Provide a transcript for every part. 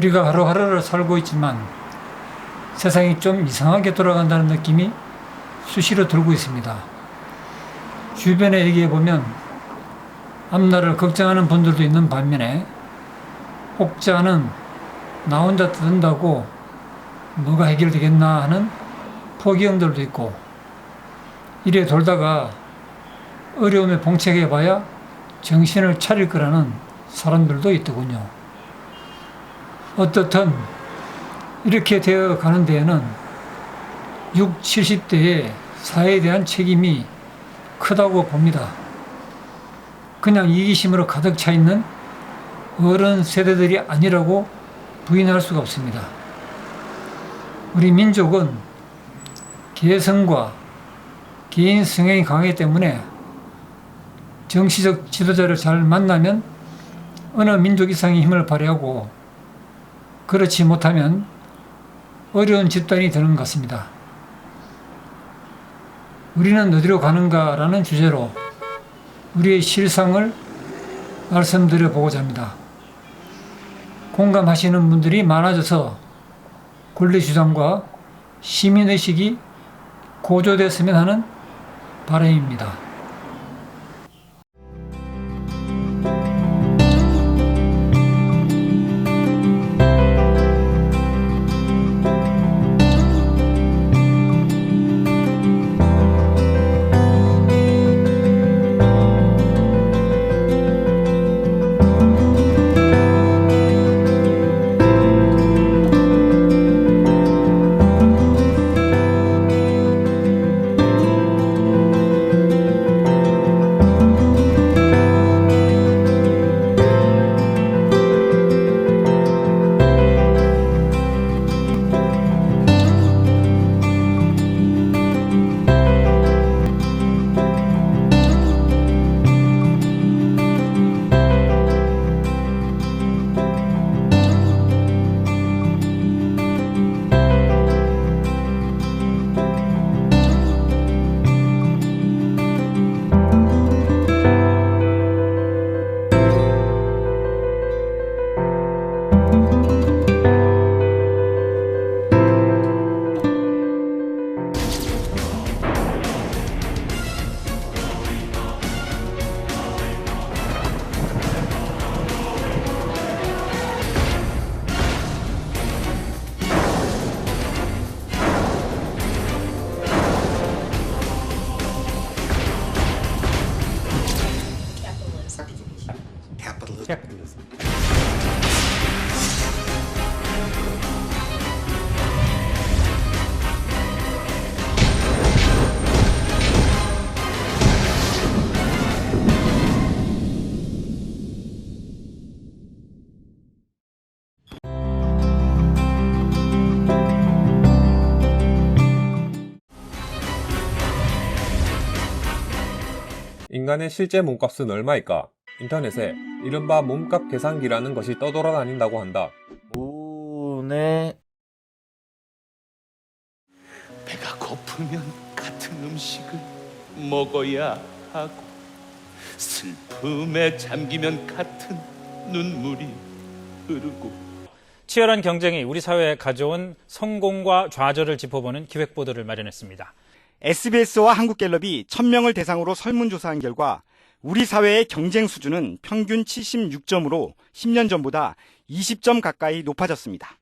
우리가 하루하루를 살고 있지만 세상이 좀 이상하게 돌아간다는 느낌이 수시로 들고 있습니다. 주변에 얘기해보면 앞날을 걱정하는 분들도 있는 반면에 혹자는 나 혼자 뜬다고 뭐가 해결되겠나 하는 포기형들도 있고, 이래 돌다가 어려움에 봉착해봐야 정신을 차릴 거라는 사람들도 있더군요. 어떻든 이렇게 되어 가는 데에는 6, 70대의 사회에 대한 책임이 크다고 봅니다. 그냥 이기심으로 가득 차 있는 어른 세대들이 아니라고 부인할 수가 없습니다. 우리 민족은 개성과 개인 성향이 강하기 때문에 정치적 지도자를 잘 만나면 어느 민족 이상의 힘을 발휘하고, 그렇지 못하면 어려운 집단이 되는 것 같습니다. 우리는 어디로 가는가라는 주제로 우리의 실상을 말씀드려 보고자 합니다. 공감하시는 분들이 많아져서 권리주장과 시민의식이 고조됐으면 하는 바람입니다. 인간의 실제 몸값은 얼마일까? 인터넷에 이른바 몸값 계산기라는 것이 떠돌아다닌다고 한다. 오네. 배가 고프면 같은 음식을 먹어야 하고, 슬픔에 잠기면 같은 눈물이 흐르고. 치열한 경쟁이 우리 사회에 가져온 성공과 좌절을 짚어보는 기획보도를 마련했습니다. SBS와 한국갤럽이 1000명을 대상으로 설문조사한 결과 우리 사회의 경쟁 수준은 평균 76점으로 10년 전보다 20점 가까이 높아졌습니다.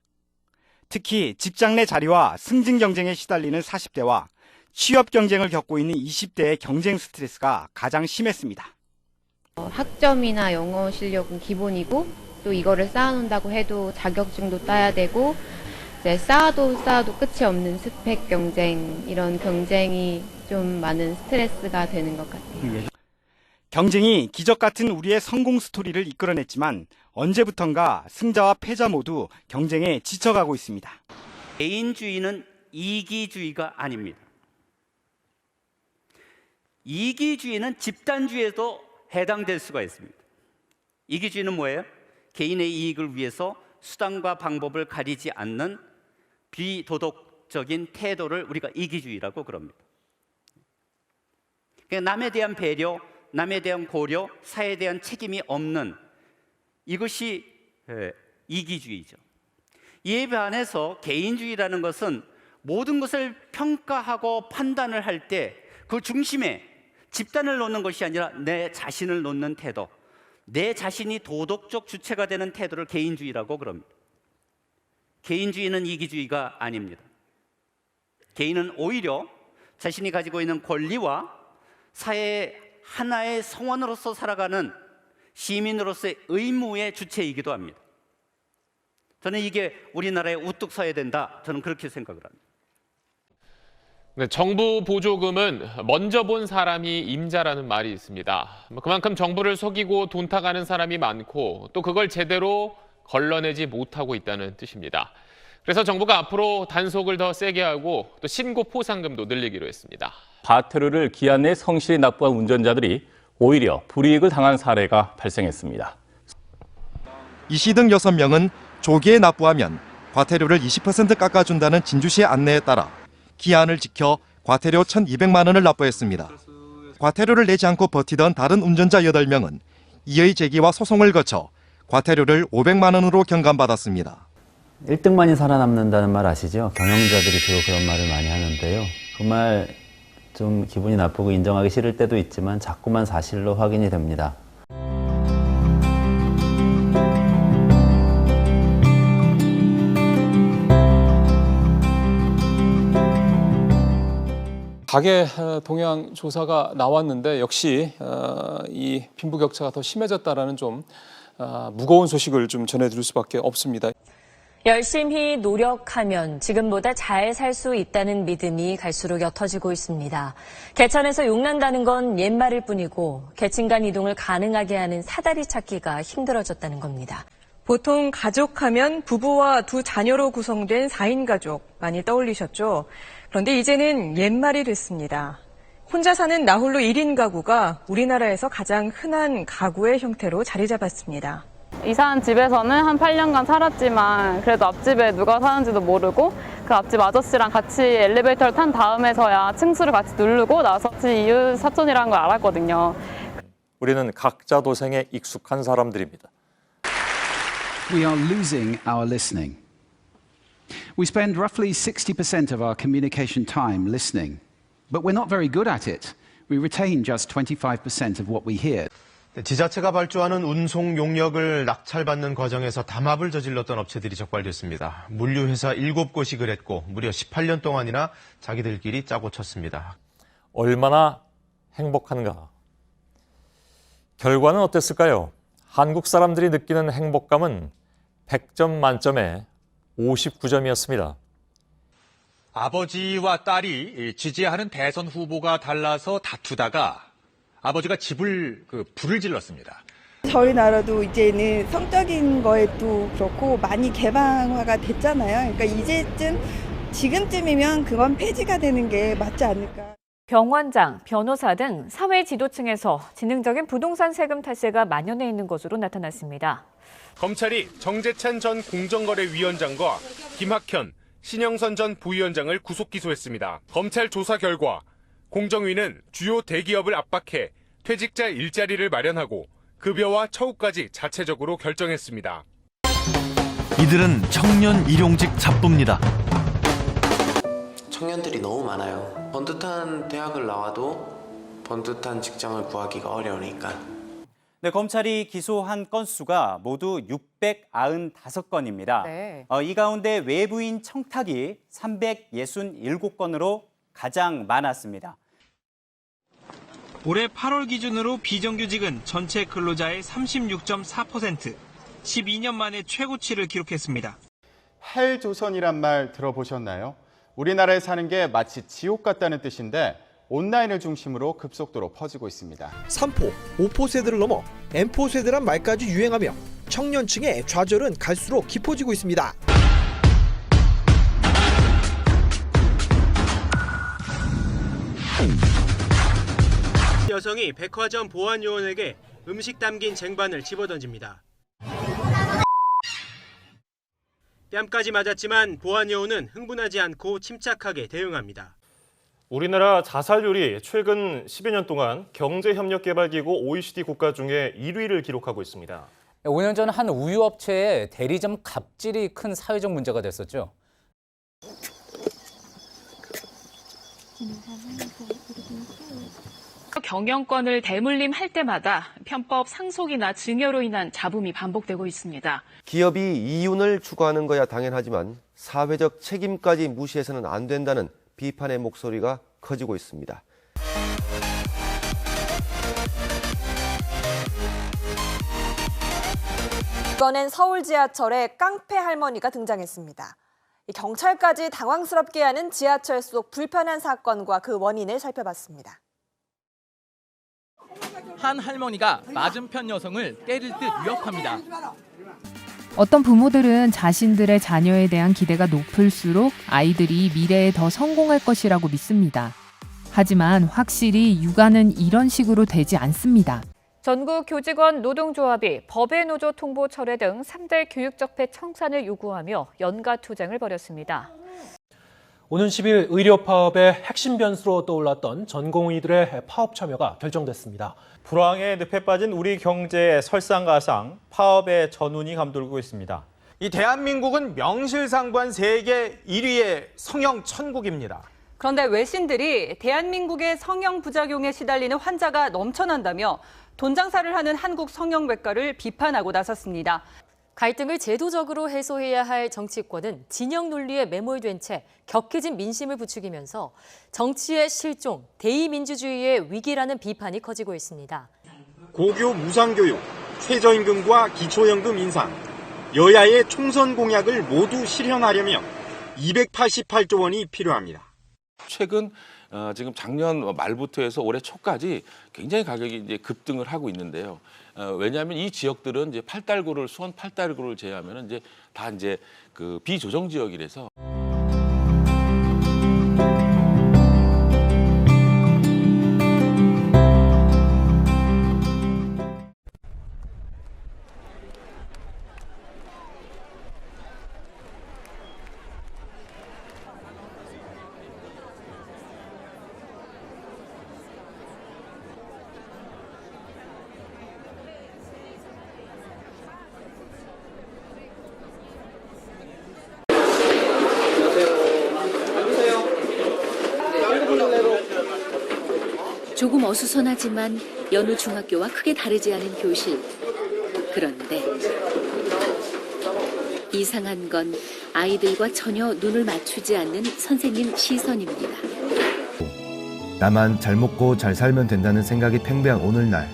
특히 직장 내 자리와 승진 경쟁에 시달리는 40대와 취업 경쟁을 겪고 있는 20대의 경쟁 스트레스가 가장 심했습니다. 학점이나 영어 실력은 기본이고, 또 이거를 쌓아놓는다고 해도 자격증도 따야 되고, 이제 쌓아도 끝이 없는 스펙 경쟁, 이런 경쟁이 좀 많은 스트레스가 되는 것 같아요. 경쟁이 기적 같은 우리의 성공 스토리를 이끌어냈지만 언제부턴가 승자와 패자 모두 경쟁에 지쳐가고 있습니다. 개인주의는 이기주의가 아닙니다. 이기주의는 집단주의에도 해당될 수가 있습니다. 이기주의는 뭐예요? 개인의 이익을 위해서 수단과 방법을 가리지 않는 비도덕적인 태도를 우리가 이기주의라고 그럽니다. 그러니까 남에 대한 배려, 남에 대한 고려, 사회에 대한 책임이 없는 이것이 이기주의죠. 이에 반해서 개인주의라는 것은 모든 것을 평가하고 판단을 할 때 그 중심에 집단을 놓는 것이 아니라 내 자신을 놓는 태도, 내 자신이 도덕적 주체가 되는 태도를 개인주의라고 그럽니다. 개인주의는 이기주의가 아닙니다. 개인은 오히려 자신이 가지고 있는 권리와 사회의 하나의 성원으로서 살아가는 시민으로서의 의무의 주체이기도 합니다. 저는 이게 우리나라에 우뚝 서야 된다, 저는 그렇게 생각을 합니다. 네, 정부 보조금은 먼저 본 사람이 임자라는 말이 있습니다. 그만큼 정부를 속이고 돈 타가는 사람이 많고 또 그걸 제대로 걸러내지 못하고 있다는 뜻입니다. 그래서 정부가 앞으로 단속을 더 세게 하고 또 신고 포상금도 늘리기로 했습니다. 과태료를 기한 내에 성실히 납부한 운전자들이 오히려 불이익을 당한 사례가 발생했습니다. 이 씨 등 6명은 조기에 납부하면 과태료를 20% 깎아준다는 진주시의 안내에 따라 기한을 지켜 과태료 1,200만 원을 납부했습니다. 과태료를 내지 않고 버티던 다른 운전자 8명은 이의 제기와 소송을 거쳐 과태료를 500만 원으로 경감받았습니다. 1등만이 살아남는다는 말 아시죠? 경영자들이 주로 그런 말을 많이 하는데요. 그 말 좀 기분이 나쁘고 인정하기 싫을 때도 있지만 자꾸만 사실로 확인이 됩니다. 가계 동향 조사가 나왔는데 역시 이 빈부격차가 더 심해졌다라는 좀 무거운 소식을 좀 전해드릴 수밖에 없습니다. 열심히 노력하면 지금보다 잘 살 수 있다는 믿음이 갈수록 옅어지고 있습니다. 개천에서 용난다는 건 옛말일 뿐이고 계층 간 이동을 가능하게 하는 사다리 찾기가 힘들어졌다는 겁니다. 보통 가족하면 부부와 2 자녀로 구성된 4인 가족 많이 떠올리셨죠? 그런데 이제는 옛말이 됐습니다. 혼자 사는 나홀로 1인 가구가 우리나라에서 가장 흔한 가구의 형태로 자리 잡았습니다. 이사한 집에서는 한 8년간 살았지만 그래도 앞집에 누가 사는지도 모르고 그 앞집 아저씨랑 같이 엘리베이터를 탄 다음에서야 층수를 같이 누르고 나서 이웃 사촌이라는 걸 알았거든요. 우리는 각자 도생에 익숙한 사람들입니다. We are losing our listening. We spend roughly 60% of our communication time listening, but we're not very good at it. We retain just 25% of what we hear. 지자체가 발주하는 운송 용역을 낙찰받는 과정에서 담합을 저질렀던 업체들이 적발됐습니다. 물류회사 7곳이 그랬고 무려 18년 동안이나 자기들끼리 짜고 쳤습니다. 얼마나 행복한가? 결과는 어땠을까요? 한국 사람들이 느끼는 행복감은 100점 만점에 59점이었습니다. 아버지와 딸이 지지하는 대선 후보가 달라서 다투다가 아버지가 불을 질렀습니다. 저희 나라도 이제는 성적인 거에도 그렇고 많이 개방화가 됐잖아요. 그러니까 지금쯤이면 그건 폐지가 되는 게 맞지 않을까. 병원장, 변호사 등 사회 지도층에서 지능적인 부동산 세금 탈세가 만연해 있는 것으로 나타났습니다. 검찰이 정재찬 전 공정거래위원장과 김학현, 신영선 전 부위원장을 구속 기소했습니다. 검찰 조사 결과 공정위는 주요 대기업을 압박해 퇴직자 일자리를 마련하고 급여와 처우까지 자체적으로 결정했습니다. 이들은 청년 일용직 잡부입니다. 청년들이 너무 많아요. 번듯한 대학을 나와도 번듯한 직장을 구하기가 어려우니까. 네, 검찰이 기소한 건수가 모두 695건입니다. 네. 이 가운데 외부인 청탁이 367건으로 가장 많았습니다. 올해 8월 기준으로 비정규직은 전체 근로자의 36.4%, 12년 만에 최고치를 기록했습니다. 헬조선이란 말 들어보셨나요? 우리나라에 사는 게 마치 지옥 같다는 뜻인데 온라인을 중심으로 급속도로 퍼지고 있습니다. 3포, 5포 세대를 넘어 M포 세대란 말까지 유행하며 청년층의 좌절은 갈수록 깊어지고 있습니다. 여성이 백화점 보안요원에게 음식 담긴 쟁반을 집어던집니다. 뺨까지 맞았지만 보안요원은 흥분하지 않고 침착하게 대응합니다. 우리나라 자살률이 최근 10여 년 동안 경제협력개발기구 OECD 국가 중에 1위를 기록하고 있습니다. 5년 전 한 우유업체의 대리점 갑질이 큰 사회적 문제가 됐었죠. 경영권을 대물림할 때마다 편법 상속이나 증여로 인한 잡음이 반복되고 있습니다. 기업이 이윤을 추구하는 거야 당연하지만 사회적 책임까지 무시해서는 안 된다는 비판의 목소리가 커지고 있습니다. 이번엔 서울 지하철에 깡패 할머니가 등장했습니다. 경찰까지 당황스럽게 하는 지하철 속 불편한 사건과 그 원인을 살펴봤습니다. 한 할머니가 맞은편 여성을 때릴 듯 위협합니다. 어떤 부모들은 자신들의 자녀에 대한 기대가 높을수록 아이들이 미래에 더 성공할 것이라고 믿습니다. 하지만 확실히 육아는 이런 식으로 되지 않습니다. 전국 교직원 노동조합이 법의 노조 통보 철회 등 3대 교육적폐 청산을 요구하며 연가 투쟁을 벌였습니다. 오는 10일 의료 파업의 핵심 변수로 떠올랐던 전공의들의 파업 참여가 결정됐습니다. 불황에 늪에 빠진 우리 경제의 설상가상, 파업의 전운이 감돌고 있습니다. 이 대한민국은 명실상부한 세계 1위의 성형 천국입니다. 그런데 외신들이 대한민국의 성형 부작용에 시달리는 환자가 넘쳐난다며 돈 장사를 하는 한국 성형외과를 비판하고 나섰습니다. 갈등을 제도적으로 해소해야 할 정치권은 진영 논리에 매몰된 채 격해진 민심을 부추기면서 정치의 실종, 대의민주주의의 위기라는 비판이 커지고 있습니다. 고교 무상교육, 최저임금과 기초연금 인상, 여야의 총선 공약을 모두 실현하려면 288조 원이 필요합니다. 최근 지금 작년 말부터 해서 올해 초까지 굉장히 가격이 이제 급등을 하고 있는데요. 왜냐하면 이 지역들은 이제 수원 8달구를 제외하면 이제 다 이제 그 비조정 지역이라서. 조금 어수선하지만 여느 중학교와 크게 다르지 않은 교실. 그런데 이상한 건 아이들과 전혀 눈을 맞추지 않는 선생님 시선입니다. 나만 잘 먹고 잘 살면 된다는 생각이 팽배한 오늘날,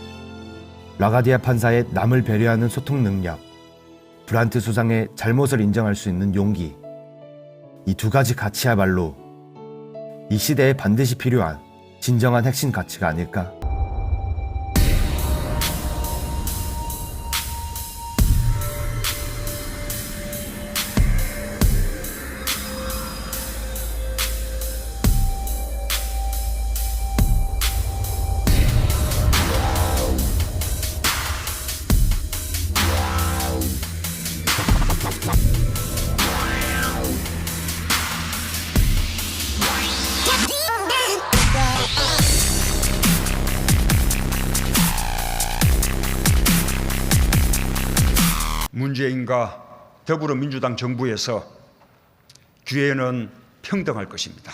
라가디아 판사의 남을 배려하는 소통 능력, 브란트 수상의 잘못을 인정할 수 있는 용기, 이 두 가지 가치야말로 이 시대에 반드시 필요한 진정한 핵심 가치가 아닐까? 문재인과 더불어민주당 정부에서 기회는 평등할 것입니다.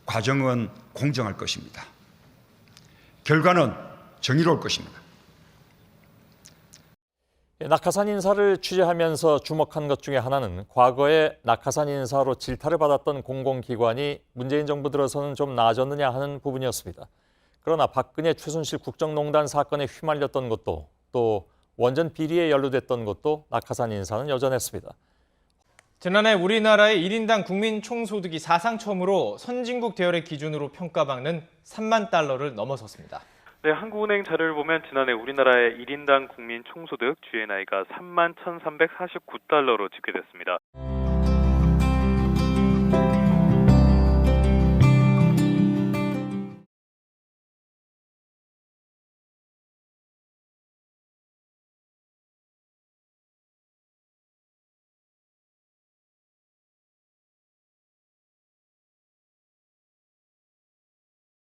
과정은 공정할 것입니다. 결과는 정의로울 것입니다. 낙하산 인사를 취재하면서 주목한 것 중에 하나는 과거에 낙하산 인사로 질타를 받았던 공공기관이 문재인 정부 들어서는 좀 나아졌느냐 하는 부분이었습니다. 그러나 박근혜 최순실 국정농단 사건에 휘말렸던 것도 또 원전 비리에 연루됐던 것도 낙하산 인사는 여전했습니다. 지난해 우리나라의 1인당 국민 총소득이 사상 처음으로 선진국 대열의 기준으로 평가받는 3만 달러를 넘어섰습니다. 네, 한국은행 자료를 보면 지난해 우리나라의 1인당 국민 총소득 GNI가 31,349달러로 집계됐습니다.